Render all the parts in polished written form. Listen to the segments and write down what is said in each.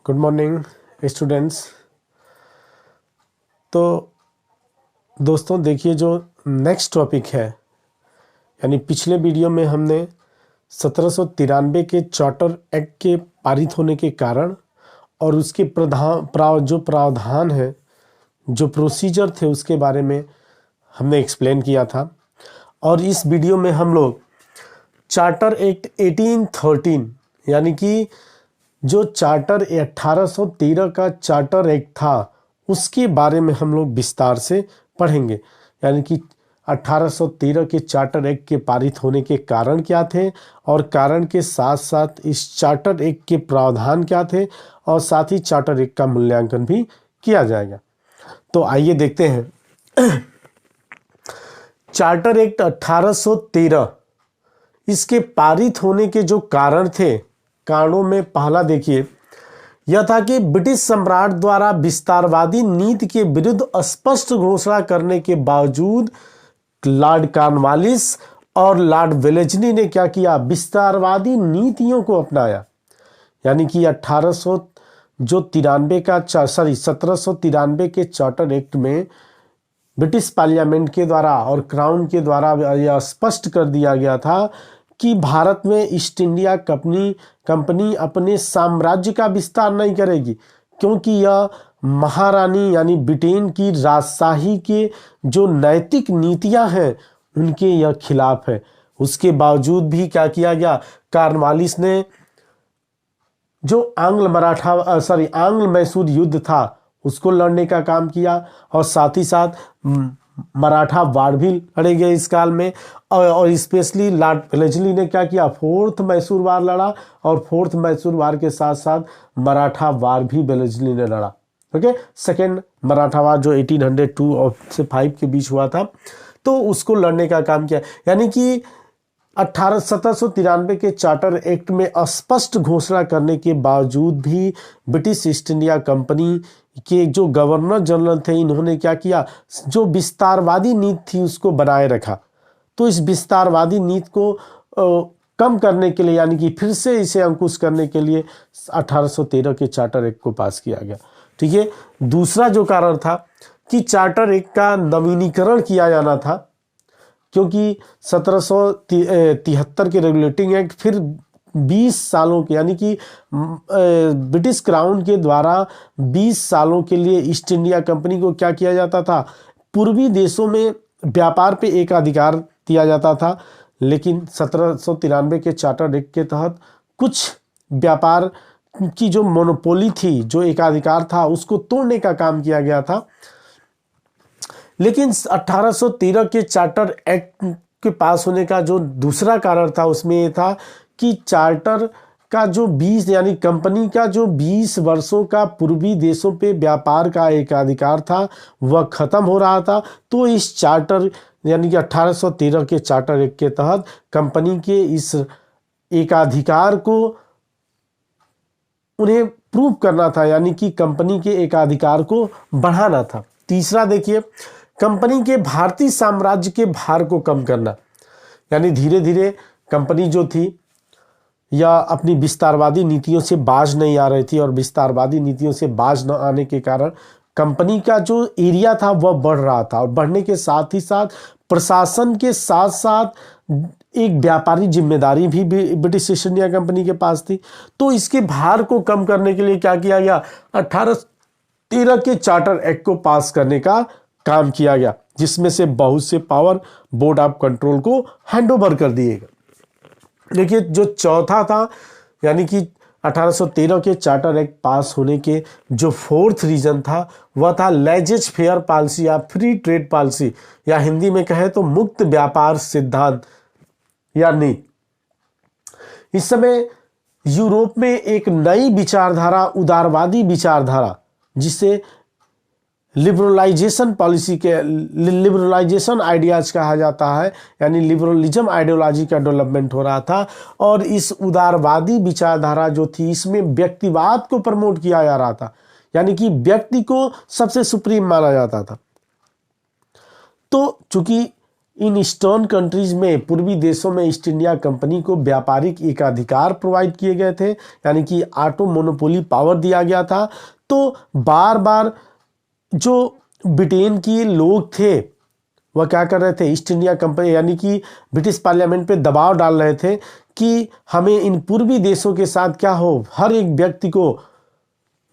Good morning students. तो दोस्तों देखिए, जो नेक्स्ट टॉपिक है, यानी पिछले वीडियो में हमने 1793 के चार्टर एक्ट के पारित होने के कारण और उसके जो प्रावधान है, जो प्रोसीजर थे, उसके बारे में हमने एक्सप्लेन किया था। और इस वीडियो में हम लोग चार्टर एक्ट 1813 यानी कि जो चार्टर 1813 का चार्टर एक्ट था, उसके बारे में हम लोग विस्तार से पढ़ेंगे। यानी कि 1813 के चार्टर एक्ट के पारित होने के कारण क्या थे और कारण के साथ साथ इस चार्टर एक्ट के प्रावधान क्या थे, और साथ ही चार्टर एक्ट का मूल्यांकन भी किया जाएगा। तो आइए देखते हैं। चार्टर एक्ट 1813, इसके पारित होने के जो कारण थे, कारणों में पहला देखिए, यह था कि ब्रिटिश सम्राट द्वारा विस्तारवादी नीति के विरुद्ध स्पष्ट घोषणा करने के बावजूद लॉर्ड कॉर्नवालिस और लॉर्ड वेलेस्ली ने क्या किया, विस्तारवादी नीतियों को अपनाया। यानी कि 1793 के चार्टर एक्ट में ब्रिटिश पार्लियामेंट के द्वारा और क्राउन के द्वारा यह स्पष्ट कर दिया गया था कि भारत में ईस्ट इंडिया कंपनी अपने साम्राज्य का विस्तार नहीं करेगी, क्योंकि यह महारानी यानी ब्रिटेन की राजशाही के जो नैतिक नीतियां हैं, उनके यह खिलाफ है। उसके बावजूद भी क्या किया गया, कॉर्नवालिस ने जो आंग्ल मैसूर युद्ध था, उसको लड़ने का काम किया, और साथ ही साथ मराठा वार भी लड़े गए इस काल में। और स्पेशली लॉर्ड वेलेस्ली ने क्या किया, फोर्थ मैसूर वार लड़ा, और फोर्थ मैसूर वार के साथ साथ मराठा वार भी वेलेस्ली ने लड़ा। ओके, सेकेंड मराठा वार जो 1802 और से 5 के बीच हुआ था, तो उसको लड़ने का काम किया। यानी कि 1793 के चार्टर एक्ट में स्पष्ट घोषणा करने के बावजूद भी ब्रिटिश ईस्ट इंडिया कंपनी के जो गवर्नर जनरल थे, इन्होंने क्या किया, जो विस्तारवादी नीति थी उसको बनाए रखा। तो इस विस्तारवादी नीति को कम करने के लिए, यानी कि फिर से इसे अंकुश करने के लिए 1813 के चार्टर एक्ट को पास किया गया। ठीक है। दूसरा जो कारण था कि चार्टर एक्ट का नवीनीकरण किया जाना था, क्योंकि 1773 के रेगुलेटिंग एक्ट फिर 20 सालों के, यानी कि ब्रिटिश क्राउन के द्वारा 20 सालों के लिए ईस्ट इंडिया कंपनी को क्या किया जाता था, पूर्वी देशों में व्यापार पे एक अधिकार दिया जाता था। लेकिन 1793 के चार्टर एक्ट के तहत कुछ व्यापार की जो मोनोपोली थी, जो एकाधिकार था, उसको तोड़ने का काम किया गया था। लेकिन 1813 के चार्टर एक्ट के पास होने का जो दूसरा कारण था, उसमें यह था कि चार्टर का जो 20 यानी कंपनी का जो 20 वर्षों का पूर्वी देशों पे व्यापार का एकाधिकार था, वह खत्म हो रहा था। तो इस चार्टर यानी कि 1813 के चार्टर एक्ट के तहत कंपनी के इस एकाधिकार को उन्हें प्रूव करना था, यानी कि कंपनी के एकाधिकार को बढ़ाना था। तीसरा देखिए, कंपनी के भारतीय साम्राज्य के भार को कम करना। यानी धीरे धीरे कंपनी जो थी या अपनी विस्तारवादी नीतियों से बाज नहीं आ रही थी, और विस्तारवादी नीतियों से बाज न आने के कारण कंपनी का जो एरिया था वह बढ़ रहा था, और बढ़ने के साथ ही साथ प्रशासन के साथ साथ एक व्यापारी जिम्मेदारी भी ब्रिटिश ईस्ट इंडिया कंपनी के पास थी। तो इसके भार को कम करने के लिए क्या किया गया, 1813 के चार्टर एक्ट को पास करने का काम किया गया, जिसमें से बहुत से पावर बोर्ड ऑफ कंट्रोल को हैंडओवर कर दिएगा। देखिए, जो चौथा था, यानी कि 1813 के चार्टर एक्ट पास होने के जो फोर्थ रीजन था, वह था लेजेज फेयर पॉलिसी या फ्री ट्रेड पॉलिसी, या हिंदी में कहे तो मुक्त व्यापार सिद्धांत या नीति। इस समय यूरोप में एक नई विचारधारा, उदारवादी विचारधारा, जिसे लिबरलाइजेशन पॉलिसी के लिबरलाइजेशन आइडियाज कहा जाता है, यानी लिबरलिज्म आइडियोलॉजी का डेवलपमेंट हो रहा था। और इस उदारवादी विचारधारा जो थी, इसमें व्यक्तिवाद को प्रमोट किया जा रहा था, यानी कि व्यक्ति को सबसे सुप्रीम माना जाता था। तो चूंकि इन ईस्टर्न कंट्रीज में, पूर्वी देशों में ईस्ट इंडिया कंपनी को व्यापारिक एकाधिकार प्रोवाइड किए गए थे, यानी कि ऑटो मोनोपोली पावर दिया गया था। तो बार बार जो ब्रिटेन के लोग थे वह क्या कर रहे थे, ईस्ट इंडिया कंपनी यानी कि ब्रिटिश पार्लियामेंट पे दबाव डाल रहे थे कि हमें इन पूर्वी देशों के साथ क्या हो, हर एक व्यक्ति को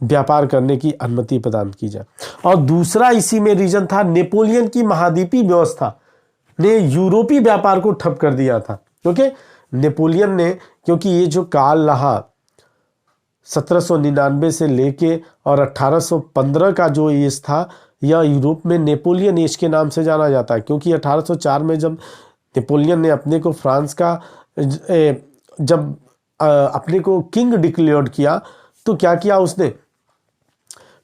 व्यापार करने की अनुमति प्रदान की जाए। और दूसरा इसी में रीजन था, नेपोलियन की महाद्वीपीय व्यवस्था ने यूरोपीय व्यापार को ठप कर दिया था। क्योंकि नेपोलियन ने, क्योंकि ये जो काल रहा 1799 से लेके और 1815 का जो एज था, यह यूरोप में नेपोलियन एज के नाम से जाना जाता है। क्योंकि 1804 में जब नेपोलियन ने अपने को फ्रांस का जब अपने को किंग डिक्लेयर्ड किया, तो क्या किया उसने,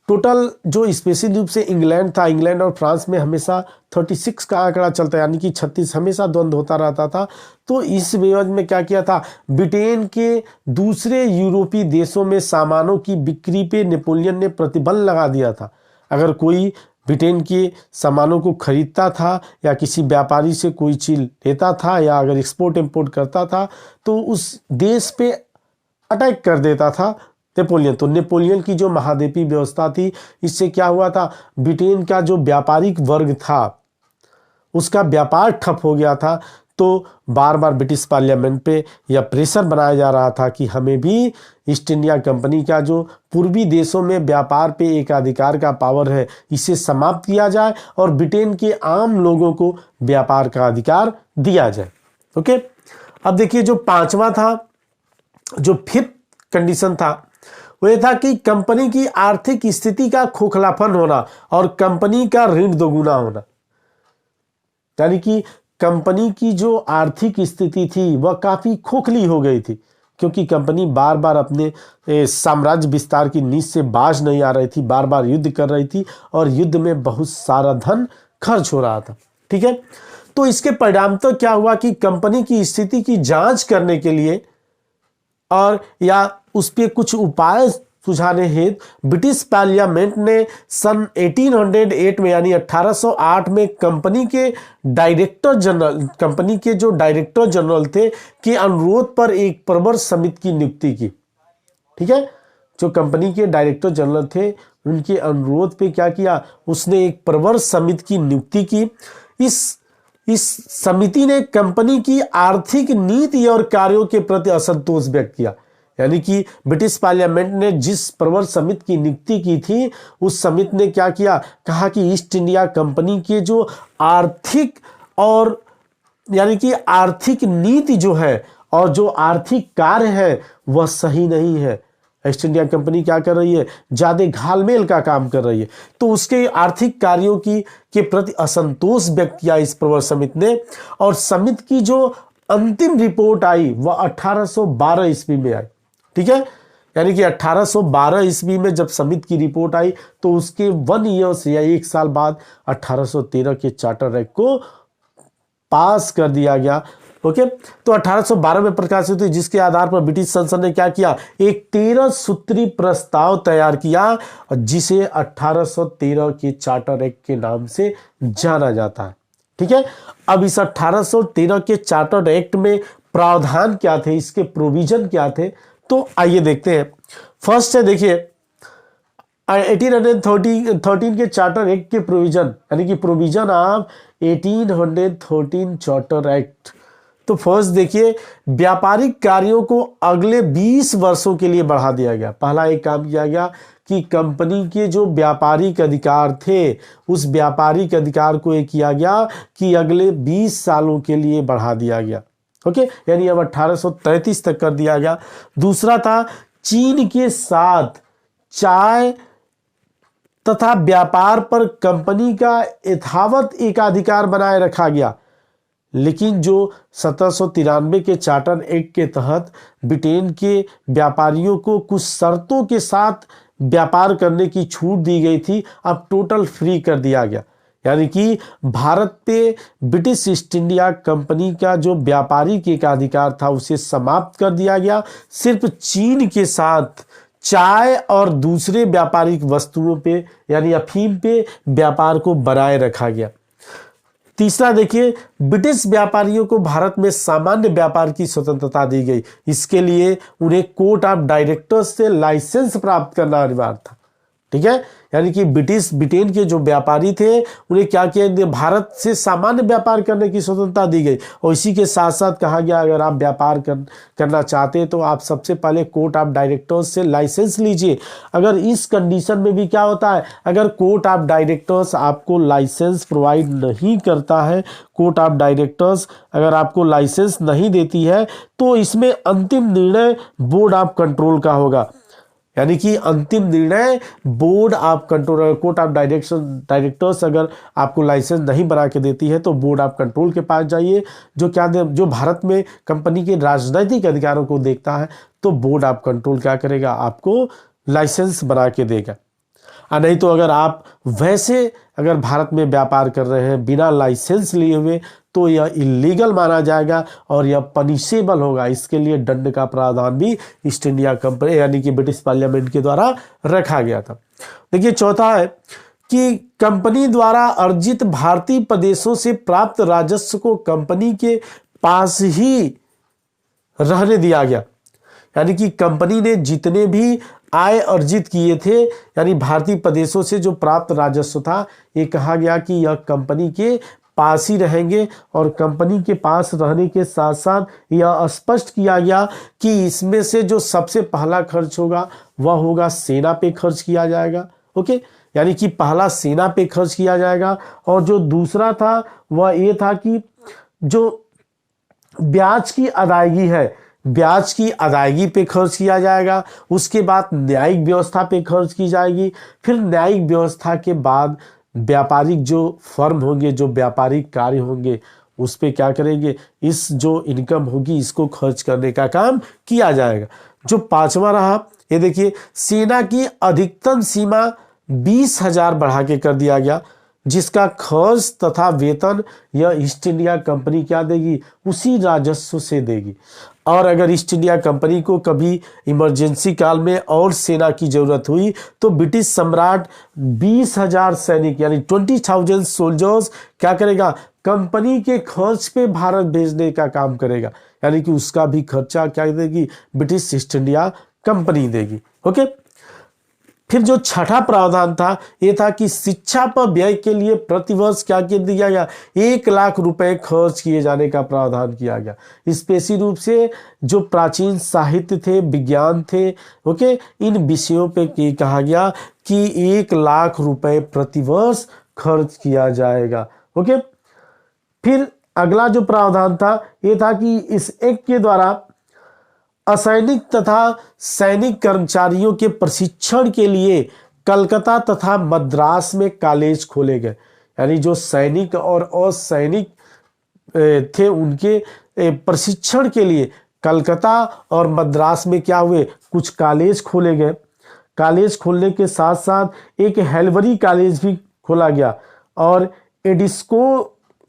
टोटल जो स्पेशल रूप से इंग्लैंड था, इंग्लैंड और फ्रांस में हमेशा 36 का आंकड़ा चलता है, यानी कि 36 हमेशा द्वंद्व होता रहता था। तो इस विवाद में क्या किया था, ब्रिटेन के दूसरे यूरोपीय देशों में सामानों की बिक्री पे नेपोलियन ने प्रतिबंध लगा दिया था। अगर कोई ब्रिटेन के सामानों को खरीदता था या किसी व्यापारी से कोई चीज लेता था या अगर एक्सपोर्ट इंपोर्ट करता था, तो उस देश पे अटैक कर देता था नेपोलियन। तो नेपोलियन की जो महाद्वीपीय व्यवस्था थी, इससे क्या हुआ था, ब्रिटेन का जो व्यापारिक वर्ग था उसका व्यापार ठप हो गया था। तो बार बार ब्रिटिश पार्लियामेंट पे यह प्रेशर बनाया जा रहा था कि हमें भी ईस्ट इंडिया कंपनी का जो पूर्वी देशों में व्यापार पे एकाधिकार का पावर है, इसे समाप्त किया जाए और ब्रिटेन के आम लोगों को व्यापार का अधिकार दिया जाए। ओके, अब देखिए जो पांचवा था, जो फिफ्थ कंडीशन था, वह था कि कंपनी की आर्थिक स्थिति का खोखलापन होना और कंपनी का ऋण दोगुना होना। यानी कि कंपनी की जो आर्थिक स्थिति थी वह काफी खोखली हो गई थी, क्योंकि कंपनी बार बार अपने साम्राज्य विस्तार की नींद से बाज नहीं आ रही थी, बार बार युद्ध कर रही थी और युद्ध में बहुत सारा धन खर्च हो रहा था। ठीक है, तो इसके परिणाम तो क्या हुआ कि कंपनी की स्थिति की जांच करने के लिए और या उस पर कुछ उपाय सुझाने हेतु ब्रिटिश पार्लियामेंट ने सन 1808 में यानी 1808 में कंपनी के जो डायरेक्टर जनरल थे के अनुरोध पर एक प्रवर समिति की नियुक्ति की। ठीक है, जो कंपनी के डायरेक्टर जनरल थे उनके अनुरोध पे क्या किया, उसने एक प्रवर समिति की नियुक्ति की। इस समिति ने कंपनी की आर्थिक नीति और कार्यों के प्रति असंतोष व्यक्त किया। यानी कि ब्रिटिश पार्लियामेंट ने जिस प्रवर समिति की नियुक्ति की थी, उस समिति ने क्या किया, कहा कि ईस्ट इंडिया कंपनी के जो आर्थिक और यानी कि आर्थिक नीति जो है और जो आर्थिक कार्य है वह सही नहीं है। ईस्ट इंडिया कंपनी क्या कर रही है, ज्यादा घालमेल का काम कर रही है। तो उसके आर्थिक कार्यों के प्रति असंतोष व्यक्त किया इस प्रवर समिति ने। और समिति की जो अंतिम रिपोर्ट आई वह 1812 ईस्वी में आई। ठीक है, यानी कि 1812 ईस्वी में जब समिति की रिपोर्ट आई तो उसके 1 ईयर या 1 साल बाद 1813 के चार्टर एक्ट को पास कर दिया गया। ओके, तो 1812 में प्रकाशित हुई, जिसके आधार पर ब्रिटिश संसद ने क्या किया, एक 13 सूत्री प्रस्ताव तैयार किया जिसे 1813 के चार्टर एक्ट के नाम से जाना जाता है। ठीक है, अब इस 1813 के चार्टर एक्ट में प्रावधान क्या थे, इसके प्रोविजन क्या थे, तो आइए देखते हैं। फर्स्ट है, देखिए 1813 के चार्टर एक्ट के प्रोविजन, यानी कि प्रोविजन ऑफ 1813 चार्टर एक्ट। तो फर्स्ट देखिए, व्यापारिक कार्यों को अगले 20 वर्षों के लिए बढ़ा दिया गया। पहला एक काम किया गया कि कंपनी के जो व्यापारिक अधिकार थे उस व्यापारिक अधिकार को एक किया गया कि अगले 20 सालों के लिए बढ़ा दिया गया। ओके, यानी अब 1833 तक कर दिया गया। दूसरा था, चीन के साथ चाय तथा व्यापार पर कंपनी का यथावत एकाधिकार बनाए रखा गया। लेकिन जो 1793 के चार्टर एक्ट के तहत ब्रिटेन के व्यापारियों को कुछ शर्तों के साथ व्यापार करने की छूट दी गई थी, अब टोटल फ्री कर दिया गया। यानी कि भारत पे ब्रिटिश ईस्ट इंडिया कंपनी का जो व्यापारिक एकाधिकार था उसे समाप्त कर दिया गया। सिर्फ चीन के साथ चाय और दूसरे व्यापारिक वस्तुओं पे यानी अफीम पे व्यापार को बनाए रखा गया। तीसरा देखिए, ब्रिटिश व्यापारियों को भारत में सामान्य व्यापार की स्वतंत्रता दी गई। इसके लिए उन्हें कोर्ट ऑफ डायरेक्टर्स से लाइसेंस प्राप्त करना अनिवार्य था। ठीक है, यानी कि ब्रिटेन के जो व्यापारी थे उन्हें क्या किया, भारत से सामान्य व्यापार करने की स्वतंत्रता दी गई। और इसी के साथ साथ कहा गया अगर आप व्यापार करना चाहते हैं तो आप सबसे पहले कोर्ट ऑफ डायरेक्टर्स से लाइसेंस लीजिए। अगर इस कंडीशन में भी क्या होता है, अगर कोर्ट ऑफ डायरेक्टर्स आपको लाइसेंस प्रोवाइड नहीं करता है, कोर्ट ऑफ डायरेक्टर्स अगर आपको लाइसेंस नहीं देती है, तो इसमें अंतिम निर्णय बोर्ड ऑफ कंट्रोल का होगा। यानी कि अंतिम निर्णय board of control, court of directors अगर आपको लाइसेंस नहीं बना के देती है तो बोर्ड ऑफ कंट्रोल के पास जाइए, जो भारत में कंपनी के राजनीतिक अधिकारों को देखता है। तो बोर्ड ऑफ कंट्रोल क्या करेगा, आपको लाइसेंस बना के देगा। और नहीं तो अगर आप वैसे अगर भारत में व्यापार कर रहे हैं बिना लाइसेंस लिए हुए, तो यह इलीगल माना जाएगा और यह पनिशेबल होगा। इसके लिए दंड का प्रावधान भी ईस्ट इंडिया कंपनी यानी कि ब्रिटिश पार्लियामेंट के द्वारा रखा गया था। देखिए चौथा है कि कंपनी द्वारा अर्जित भारतीय प्रदेशों से प्राप्त राजस्व को कंपनी के पास ही रहने दिया गया। यानी कि कंपनी ने जितने भी आय अर्जित किए थे, यानी भारतीय प्रदेशों से जो प्राप्त राजस्व था, ये कहा गया कि यह कंपनी के पास ही रहेंगे। और कंपनी के पास रहने के साथ साथ यह स्पष्ट किया गया कि इसमें से जो सबसे पहला खर्च होगा वह होगा सेना पे खर्च किया जाएगा। ओके, यानी कि पहला सेना पे खर्च किया जाएगा। और जो दूसरा था वह ये था कि जो ब्याज की अदायगी है, ब्याज की अदायगी पे खर्च किया जाएगा। उसके बाद न्यायिक व्यवस्था पे खर्च की जाएगी। फिर न्यायिक व्यवस्था के बाद व्यापारिक जो फर्म होंगे, जो व्यापारिक कार्य होंगे, उस पे क्या करेंगे, इस जो इनकम होगी इसको खर्च करने का काम किया जाएगा। जो पांचवा रहा, ये देखिए, सेना की अधिकतम सीमा 20,000 बढ़ा के कर दिया गया, जिसका खर्च तथा वेतन यह ईस्ट इंडिया कंपनी क्या देगी, उसी राजस्व से देगी। और अगर ईस्ट इंडिया कंपनी को कभी इमरजेंसी काल में और सेना की जरूरत हुई तो ब्रिटिश सम्राट 20,000 सैनिक यानी 20,000 सोल्जर्स क्या करेगा, कंपनी के खर्च पे भारत भेजने का काम करेगा। यानी कि उसका भी खर्चा क्या देगी, ब्रिटिश ईस्ट इंडिया कंपनी देगी। ओके, फिर जो छठा प्रावधान था ये था कि शिक्षा पर व्यय के लिए प्रतिवर्ष क्या दिया गया, 1 लाख रुपए खर्च किए जाने का प्रावधान किया गया। स्पेशली रूप से जो प्राचीन साहित्य थे, विज्ञान थे, ओके, इन विषयों पे कहा गया कि 1 लाख रुपए प्रतिवर्ष खर्च किया जाएगा। ओके, फिर अगला जो प्रावधान था ये था कि इस एक्ट के द्वारा असैनिक तथा सैनिक कर्मचारियों के प्रशिक्षण के लिए कलकत्ता तथा मद्रास में कॉलेज खोले गए। यानी जो सैनिक और असैनिक थे उनके प्रशिक्षण के लिए कलकत्ता और मद्रास में क्या हुए, कुछ कॉलेज खोले गए। कॉलेज खोलने के साथ साथ एक हेलवरी कॉलेज भी खोला गया और एडिस्को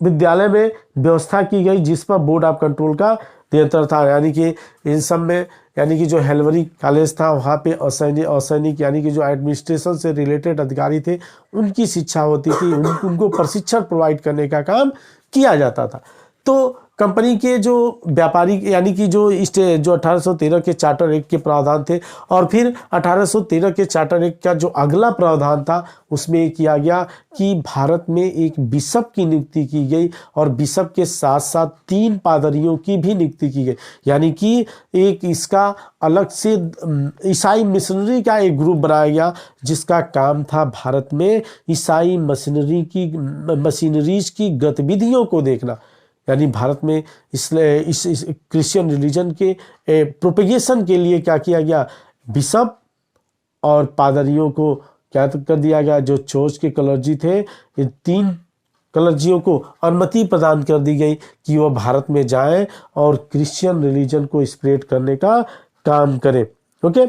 विद्यालय में व्यवस्था की गई जिस पर बोर्ड ऑफ कंट्रोल का नियंत्रण था। यानी कि इन सब में यानी कि जो हेलवरी कॉलेज था वहाँ पे असैनिक यानी कि जो एडमिनिस्ट्रेशन से रिलेटेड अधिकारी थे उनकी शिक्षा होती थी, उनको प्रशिक्षण प्रोवाइड करने का काम किया जाता था। तो कंपनी के जो व्यापारी यानी कि जो 1813 के चार्टर एक्ट के प्रावधान थे और फिर 1813 के चार्टर एक्ट का जो अगला प्रावधान था उसमें किया गया कि भारत में एक बिशप की नियुक्ति की गई और बिशप के साथ साथ 3 पादरियों की भी नियुक्ति की गई। यानी कि एक इसका अलग से ईसाई मिशनरी का एक ग्रुप बनाया गया जिसका काम था भारत में ईसाई मशीनरीज की गतिविधियों को देखना। यानी भारत में इस क्रिश्चियन रिलीजन के प्रोपेगेशन के लिए क्या किया गया, बिशप और पादरियों को क्या कर दिया गया, जो चर्च के क्लर्जी थे इन 3 क्लर्जियों को अनुमति प्रदान कर दी गई कि वह भारत में जाएं और क्रिश्चियन रिलीजन को स्प्रेड करने का काम करें। ओके,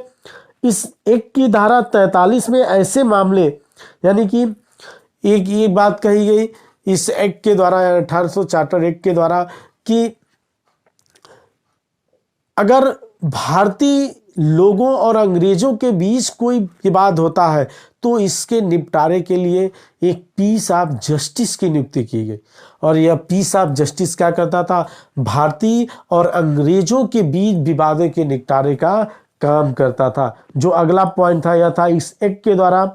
इस एक की धारा 43 में ऐसे मामले यानी कि एक ये बात कही गई इस एक्ट के द्वारा 1800 चार्टर एक्ट के द्वारा कि अगर भारतीय लोगों और अंग्रेजों के बीच कोई विवाद होता है तो इसके निपटारे के लिए एक पीस ऑफ जस्टिस की नियुक्ति की गई। और यह पीस ऑफ जस्टिस क्या करता था? भारतीय और अंग्रेजों के बीच विवादों के निपटारे का काम करता था। जो अगला पॉइंट था यह था, इस एक्ट के द्वारा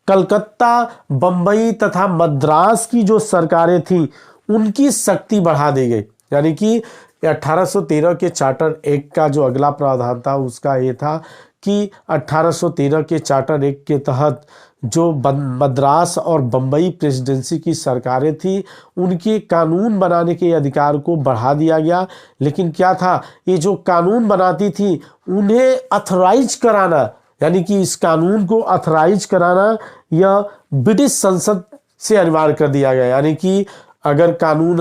कलकत्ता, बंबई तथा मद्रास की जो सरकारें थी उनकी शक्ति बढ़ा दी गई। यानी कि 1813 के चार्टर एक्ट का जो अगला प्रावधान था उसका ये था कि 1813 के चार्टर एक्ट के तहत जो मद्रास और बंबई प्रेसिडेंसी की सरकारें थी उनके कानून बनाने के अधिकार को बढ़ा दिया गया। लेकिन क्या था, ये जो कानून बनाती थी उन्हें अथराइज कराना, यानी कि इस कानून को अथराइज कराना यह ब्रिटिश संसद से अनिवार्य कर दिया गया। यानी कि अगर कानून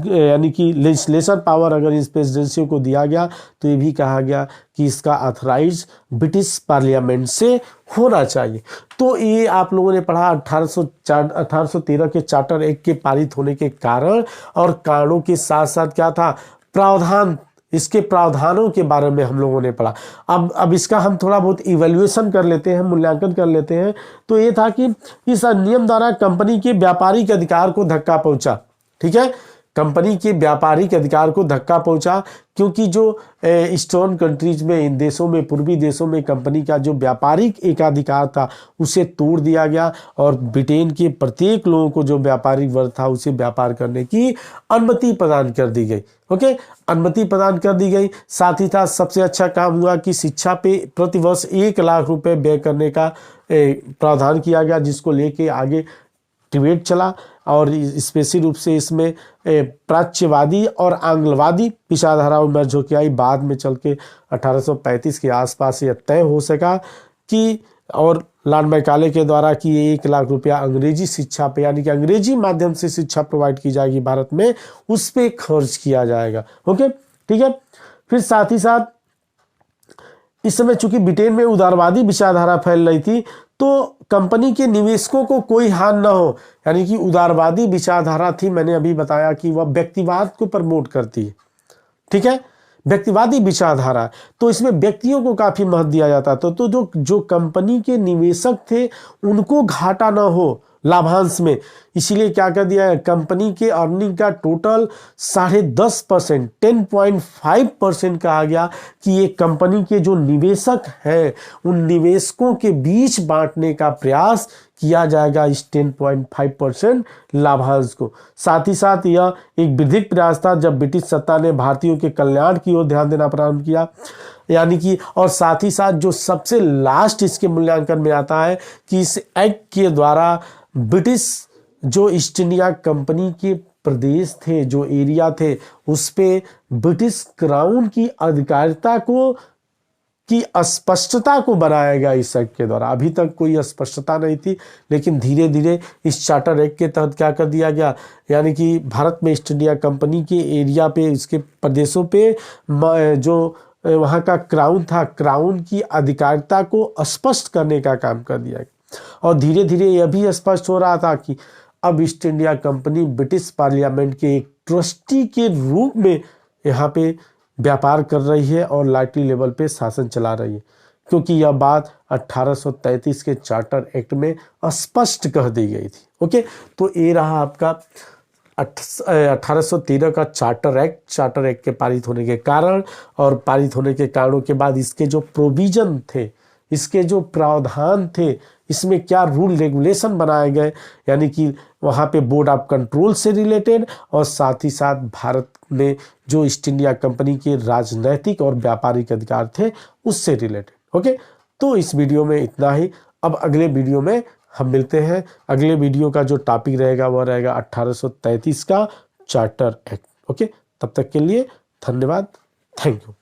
यानी कि लेजिस्लेशन पावर अगर इस प्रेसिडेंसी को दिया गया तो ये भी कहा गया कि इसका अथराइज ब्रिटिश पार्लियामेंट से होना चाहिए। तो ये आप लोगों ने पढ़ा 1813 के चार्टर एक्ट के पारित होने के कारण और कारणों के साथ साथ क्या था, प्रावधान, इसके प्रावधानों के बारे में हम लोगों ने पढ़ा। अब इसका हम थोड़ा बहुत इवैल्यूएशन कर लेते हैं, मूल्यांकन कर लेते हैं। तो ये था कि इस अधिनियम द्वारा कंपनी के व्यापारिक अधिकार को धक्का पहुंचा। ठीक है, कंपनी के व्यापारिक अधिकार को धक्का पहुंचा क्योंकि जो ईस्टर्न कंट्रीज में, इन देशों में, पूर्वी देशों में कंपनी का जो व्यापारिक एकाधिकार था उसे तोड़ दिया गया और ब्रिटेन के प्रत्येक लोगों को जो व्यापारिक वर्ग था उसे व्यापार करने की अनुमति प्रदान कर दी गई। ओके, अनुमति प्रदान कर दी गई। साथ ही साथ सबसे अच्छा काम हुआ कि शिक्षा पे प्रतिवर्ष 1 लाख रुपए व्यय करने का प्रावधान किया गया, जिसको लेके आगे डिबेट चला और स्पेशल रूप से इसमें प्राच्यवादी और आंग्लवादी विचारधारा मर्ज होकर आई। बाद में चल के 1835 के आसपास यह तय हो सका कि, और लॉर्ड मैकाले के द्वारा कि ये 1 लाख रुपया अंग्रेजी शिक्षा पे, यानी कि अंग्रेजी माध्यम से शिक्षा प्रोवाइड की जाएगी भारत में, उस पे खर्च किया जाएगा। ओके, ठीक है। फिर साथ ही साथ इस समय चूंकि ब्रिटेन में उदारवादी विचारधारा फैल रही थी तो कंपनी के निवेशकों को कोई हानि न हो, यानी कि उदारवादी विचारधारा थी, मैंने अभी बताया कि वह व्यक्तिवाद को प्रमोट करती है। ठीक है, व्यक्तिवादी विचारधारा, तो इसमें व्यक्तियों को काफी महत्व दिया जाता था। तो जो कंपनी के निवेशक थे उनको घाटा ना हो लाभांश में, इसीलिए क्या कर दिया है, कंपनी के अर्निंग का टोटल 10.5%, 10.5% कहा गया कि ये कंपनी के जो निवेशक हैं उन निवेशकों के बीच बांटने का प्रयास किया जाएगा इस 10.5% लाभांश को। साथ ही साथ यह एक विधिक प्रयास था जब ब्रिटिश सत्ता ने भारतीयों के कल्याण की ओर ध्यान देना प्रारंभ किया, यानी कि, और साथ ही साथ जो सबसे लास्ट इसके मूल्यांकन में आता है कि इस एक्ट के द्वारा ब्रिटिश जो ईस्ट इंडिया कंपनी के प्रदेश थे, जो एरिया थे, उस पे ब्रिटिश क्राउन की अधिकारिता को, की अस्पष्टता को बनाया गया इस एक्ट के द्वारा। अभी तक कोई स्पष्टता नहीं थी, लेकिन धीरे धीरे इस चार्टर एक्ट के तहत क्या कर दिया गया, यानी कि भारत में ईस्ट इंडिया कंपनी के एरिया पे, इसके प्रदेशों पे जो वहाँ का क्राउन था, क्राउन की अधिकारिता को स्पष्ट करने का काम कर दिया गया। और धीरे धीरे यह भी स्पष्ट हो रहा था कि अब east India company British parliament के एक ट्रस्टी के रूप में यहाँ पे व्यापार कर रही है और लाइटली लेवल पे शासन चला रही है, क्योंकि यह बात 1833 के चार्टर एक्ट में स्पष्ट कह दी गई थी। ओके, तो ये रहा आपका 1813 का चार्टर एक्ट के पारित होने के कारण और पारित होने के कारणों के बाद इसके जो प्रोविजन थे, इसके जो प्रावधान थे, इसमें क्या रूल रेगुलेशन बनाए गए, यानी कि वहाँ पे बोर्ड ऑफ कंट्रोल से रिलेटेड और साथ ही साथ भारत में जो ईस्ट इंडिया कंपनी के राजनैतिक और व्यापारिक अधिकार थे उससे रिलेटेड। ओके, तो इस वीडियो में इतना ही। अब अगले वीडियो में हम मिलते हैं। अगले वीडियो का जो टॉपिक रहेगा वह रहेगा 1833 का चार्टर एक्ट। ओके, तब तक के लिए धन्यवाद, थैंक यू।